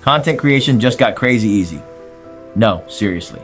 Content creation just got crazy easy. No, seriously.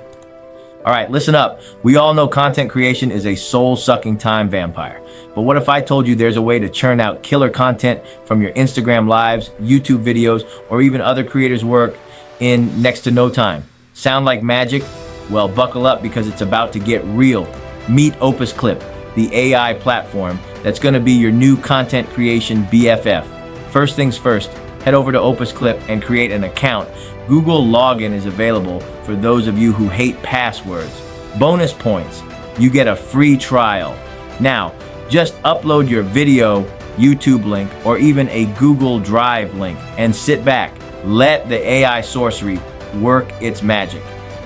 All right, listen up. We all know content creation is a soul-sucking time vampire. But what if I told you there's a way to churn out killer content from your Instagram lives, YouTube videos, or even other creators' work in next to no time? Sound like magic? Well, buckle up because it's about to get real. Meet Opus Clip, the AI platform that's going to be your new content creation BFF. First things first, head over to Opus Clip and create an account. Google login is available for those of you who hate passwords. Bonus points, you get a free trial. Now, just upload your video, YouTube link, or even a Google Drive link and sit back. Let the AI sorcery work its magic.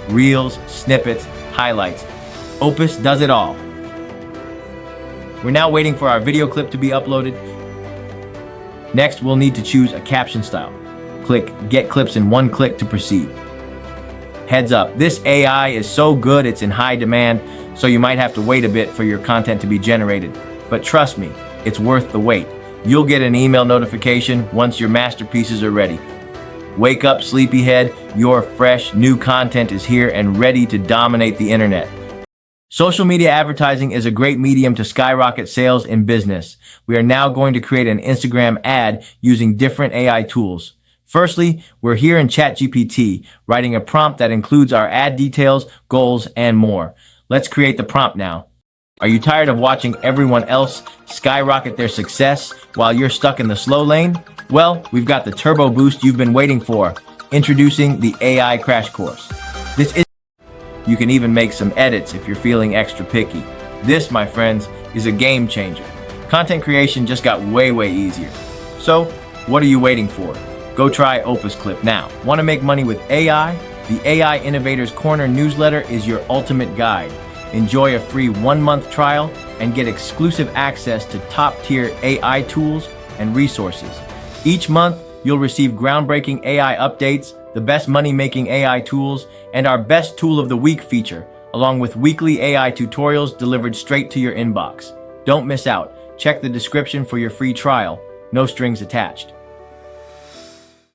Reels, snippets, highlights. Opus does it all. We're now waiting for our video clip to be uploaded. Next, we'll need to choose a caption style. Click Get Clips in one click to proceed. Heads up, this AI is so good it's in high demand, so you might have to wait a bit for your content to be generated. But trust me, it's worth the wait. You'll get an email notification once your masterpieces are ready. Wake up, sleepyhead, your fresh new content is here and ready to dominate the internet. Social media advertising is a great medium to skyrocket sales in business. We are now going to create an Instagram ad using different AI tools. Firstly, we're here in ChatGPT, writing a prompt that includes our ad details, goals, and more. Let's create the prompt now. Are you tired of watching everyone else skyrocket their success while you're stuck in the slow lane? Well, we've got the turbo boost you've been waiting for. Introducing the AI Crash Course. You can even make some edits if you're feeling extra picky. This, my friends, is a game changer. Content creation just got way easier. So, what are you waiting for? Go try Opus Clip now. Want to make money with AI? The AI Innovators Corner newsletter is your ultimate guide. Enjoy a free 1-month trial and get exclusive access to top-tier AI tools and resources. Each month, you'll receive groundbreaking AI updates, the best money-making AI tools, and our Best Tool of the Week feature, along with weekly AI tutorials delivered straight to your inbox. Don't miss out. Check the description for your free trial. No strings attached.